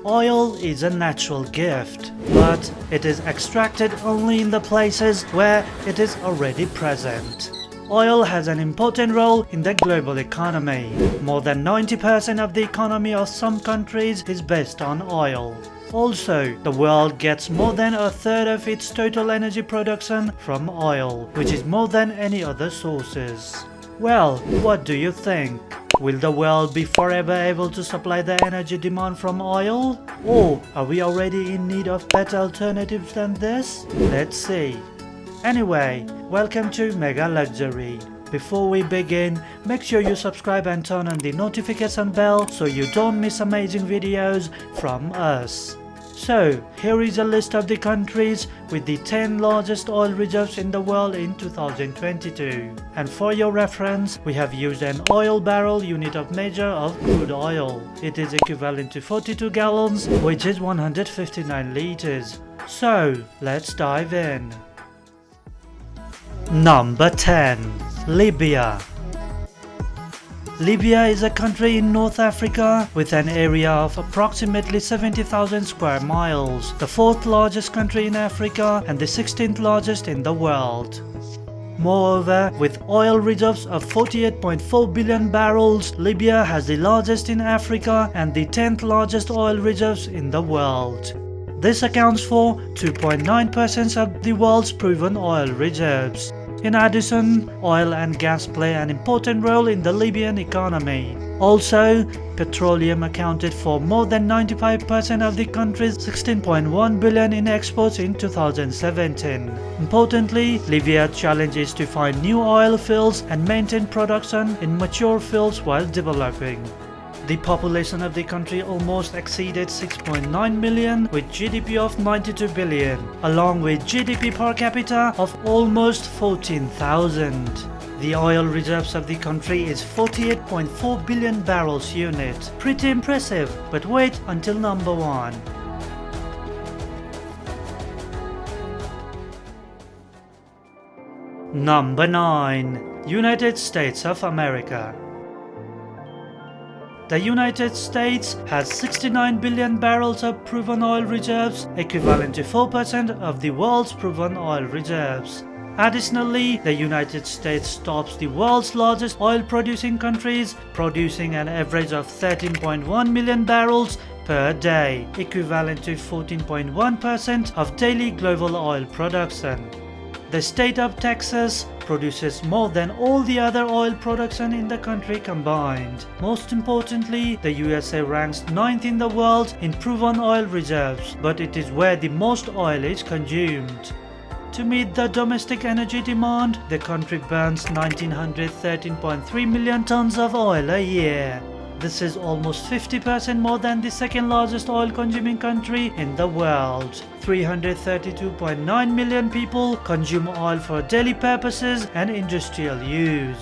Oil is a natural gift, but it is extracted only in the places where it is already present. Oil has an important role in the global economy. More than 90% of the economy of some countries is based on oil. Also, the world gets more than a third of its total energy production from oil, which is more than any other sources. Well, what do you think? Will the world be forever able to supply the energy demand from oil? Or are we already in need of better alternatives than this? Let's see. Anyway, welcome to Mega Luxury. Before we begin, make sure you subscribe and turn on the notification bell so you don't miss amazing videos from us. So, here is a list of the countries with the 10 largest oil reserves in the world in 2022. And for your reference, we have used an oil barrel unit of measure of crude oil. It is equivalent to 42 gallons, which is 159 liters. So, let's dive in. Number 10. Libya. Libya is a country in North Africa with an area of approximately 70,000 square miles, the 4th largest country in Africa and the 16th largest in the world. Moreover, with oil reserves of 48.4 billion barrels, Libya has the largest in Africa and the 10th largest oil reserves in the world. This accounts for 2.9% of the world's proven oil reserves. In addition, oil and gas play an important role in the Libyan economy. Also, petroleum accounted for more than 95% of the country's 16.1 billion in exports in 2017. Importantly, Libya's challenge is to find new oil fields and maintain production in mature fields while developing. The population of the country almost exceeded 6.9 million with GDP of 92 billion, along with GDP per capita of almost 14,000. The oil reserves of the country is 48.4 billion barrels unit. Pretty impressive, but wait until number 1. Number 9. United States of America. The United States has 69 billion barrels of proven oil reserves, equivalent to 4% of the world's proven oil reserves. Additionally, the United States tops the world's largest oil-producing countries, producing an average of 13.1 million barrels per day, equivalent to 14.1% of daily global oil production. The state of Texas produces more than all the other oil production in the country combined. Most importantly, the USA ranks 9th in the world in proven oil reserves, but it is where the most oil is consumed. To meet the domestic energy demand, the country burns 1,913.3 million tons of oil a year. This is almost 50% more than the second largest oil-consuming country in the world. 332.9 million people consume oil for daily purposes and industrial use.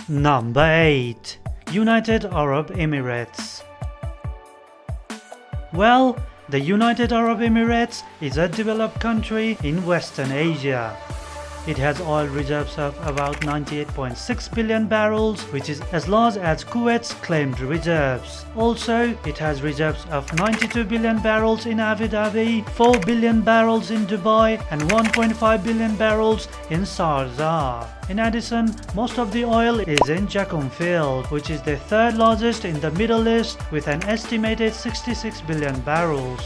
Number 8. United Arab Emirates. Well, the United Arab Emirates is a developed country in Western Asia. It has oil reserves of about 98.6 billion barrels, which is as large as Kuwait's claimed reserves. Also, it has reserves of 92 billion barrels in Abu Dhabi, 4 billion barrels in Dubai, and 1.5 billion barrels in Sharjah. In addition, most of the oil is in Jacum field, which is the 3rd largest in the Middle East with an estimated 66 billion barrels.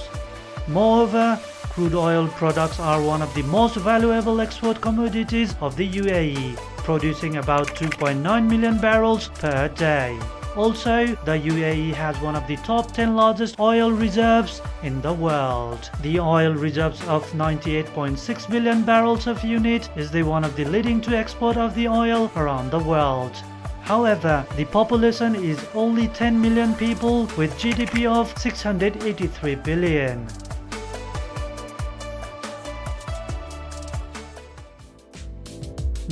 Moreover, crude oil products are one of the most valuable export commodities of the UAE, producing about 2.9 million barrels per day. Also, the UAE has one of the top 10 largest oil reserves in the world. The oil reserves of 98.6 billion barrels of unit is the one of the leading to export of the oil around the world. However, the population is only 10 million people with GDP of 683 billion.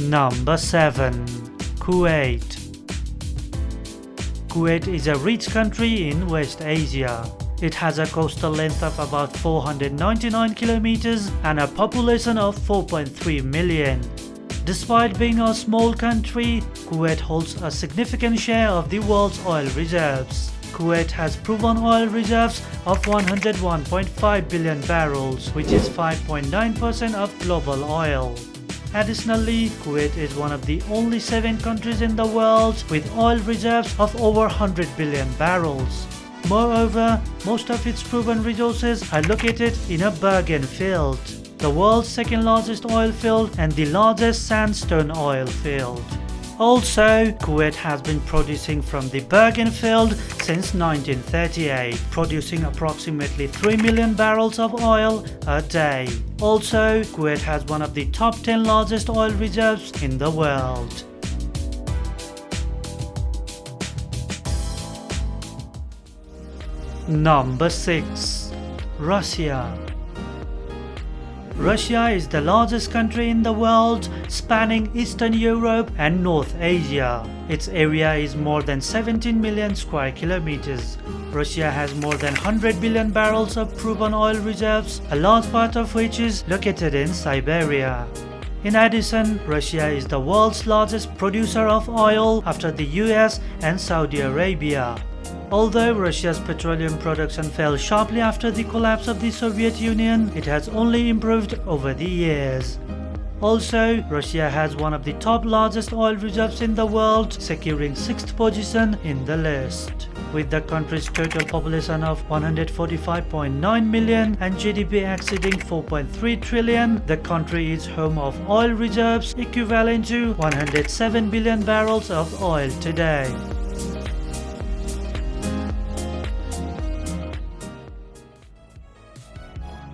Number 7. Kuwait. Kuwait is a rich country in West Asia. It has a coastal length of about 499 kilometers and a population of 4.3 million. Despite being a small country, Kuwait holds a significant share of the world's oil reserves. Kuwait has proven oil reserves of 101.5 billion barrels, which is 5.9% of global oil. Additionally, Kuwait is one of the only 7 countries in the world with oil reserves of over 100 billion barrels. Moreover, most of its proven resources are located in a Bergen field, the world's second largest oil field and the largest sandstone oil field. Also, Kuwait has been producing from the Bergen field since 1938, producing approximately 3 million barrels of oil a day. Also, Kuwait has one of the top 10 largest oil reserves in the world. Number 6. Russia. Russia is the largest country in the world, spanning Eastern Europe and North Asia. Its area is more than 17 million square kilometers. Russia has more than 100 billion barrels of proven oil reserves, a large part of which is located in Siberia. In addition, Russia is the world's largest producer of oil after the US and Saudi Arabia. Although Russia's petroleum production fell sharply after the collapse of the Soviet Union, it has only improved over the years. Also, Russia has one of the top largest oil reserves in the world, securing 6th position in the list. With the country's total population of 145.9 million and GDP exceeding 4.3 trillion, the country is home of oil reserves equivalent to 107 billion barrels of oil today.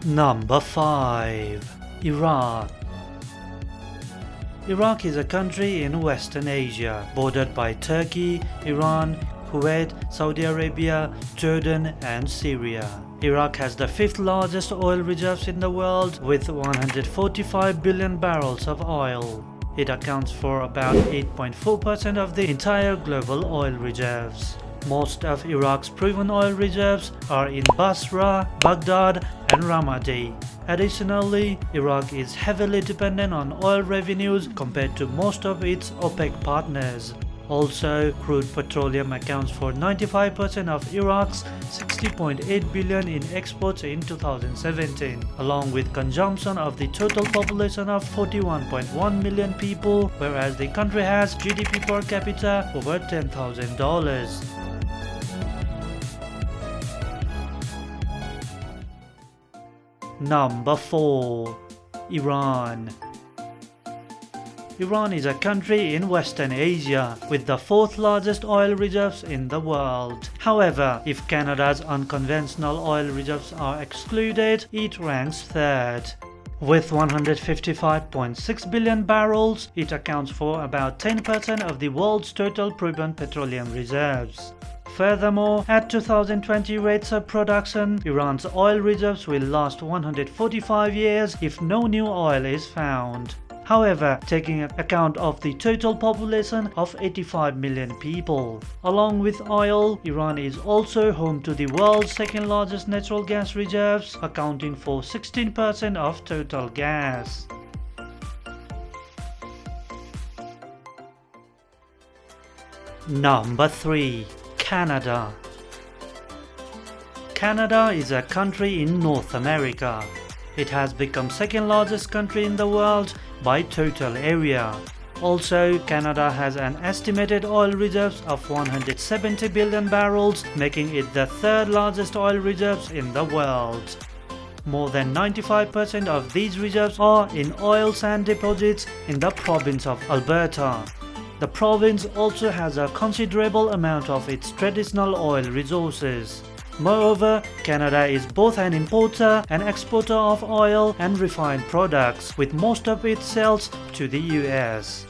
Number 5. Iraq. Iraq is a country in Western Asia, bordered by Turkey, Iran, Kuwait, Saudi Arabia, Jordan and Syria. Iraq has the 5th largest oil reserves in the world with 145 billion barrels of oil. It accounts for about 8.4% of the entire global oil reserves. Most of Iraq's proven oil reserves are in Basra, Baghdad and Ramadi. Additionally, Iraq is heavily dependent on oil revenues compared to most of its OPEC partners. Also, crude petroleum accounts for 95% of Iraq's 60.8 billion in exports in 2017, along with consumption of the total population of 41.1 million people, whereas the country has GDP per capita over $10,000. Number 4. Iran. Iran is a country in Western Asia with the 4th largest oil reserves in the world. However, if Canada's unconventional oil reserves are excluded, it ranks 3rd. With 155.6 billion barrels, it accounts for about 10% of the world's total proven petroleum reserves. Furthermore, at 2020 rates of production, Iran's oil reserves will last 145 years if no new oil is found. However, taking account of the total population of 85 million people. Along with oil, Iran is also home to the world's 2nd largest natural gas reserves, accounting for 16% of total gas. Number 3. Canada. Canada is a country in North America. It has become 2nd largest country in the world by total area. Also, Canada has an estimated oil reserves of 170 billion barrels, making it the 3rd largest oil reserves in the world. More than 95% of these reserves are in oil sand deposits in the province of Alberta. The province also has a considerable amount of its traditional oil resources. Moreover, Canada is both an importer and exporter of oil and refined products, with most of its sales to the US.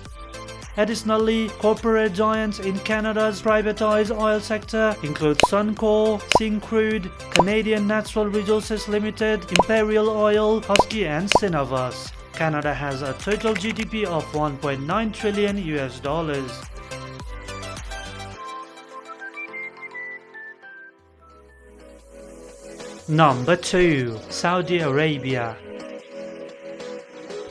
Additionally, corporate giants in Canada's privatized oil sector include Suncor, Crude, Canadian Natural Resources Limited, Imperial Oil, Husky and Cenovus. Canada has a total GDP of $1.9 trillion. Number 2. Saudi Arabia.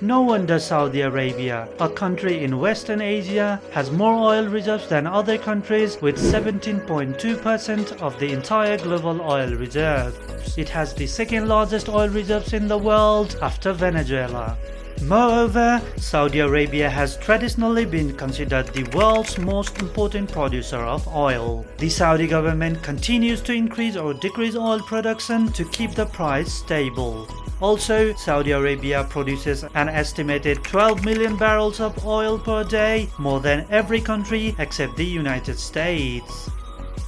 No wonder Saudi Arabia, a country in Western Asia, has more oil reserves than other countries with 17.2% of the entire global oil reserves. It has the second largest oil reserves in the world after Venezuela. Moreover, Saudi Arabia has traditionally been considered the world's most important producer of oil. The Saudi government continues to increase or decrease oil production to keep the price stable. Also, Saudi Arabia produces an estimated 12 million barrels of oil per day, more than every country except the United States.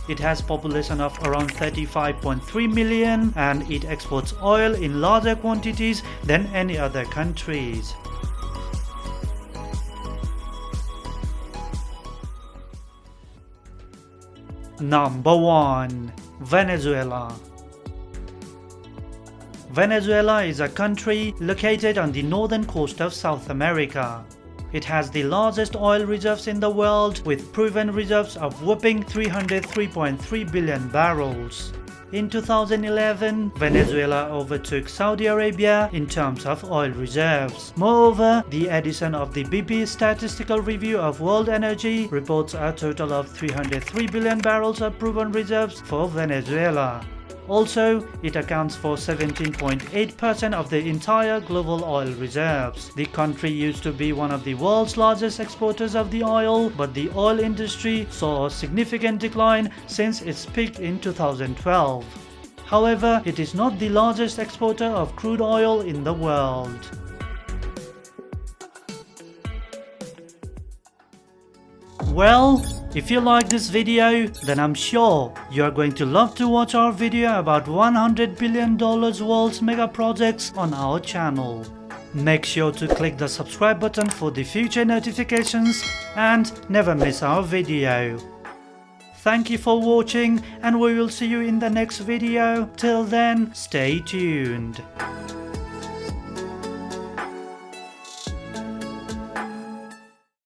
It has population of around 35.3 million and it exports oil in larger quantities than any other countries. Number 1. Venezuela. Venezuela is a country located on the northern coast of South America. It has the largest oil reserves in the world with proven reserves of whopping 303.3 billion barrels. In 2011, Venezuela overtook Saudi Arabia in terms of oil reserves. Moreover, the edition of the BP Statistical Review of World Energy reports a total of 303 billion barrels of proven reserves for Venezuela. Also, it accounts for 17.8% of the entire global oil reserves. The country used to be one of the world's largest exporters of the oil, but the oil industry saw a significant decline since its peak in 2012. However, it is not the largest exporter of crude oil in the world. Well, if you like this video, then I'm sure you are going to love to watch our video about $100 billion world's mega projects on our channel. Make sure to click the subscribe button for the future notifications and never miss our video. Thank you for watching and we will see you in the next video. Till then, stay tuned.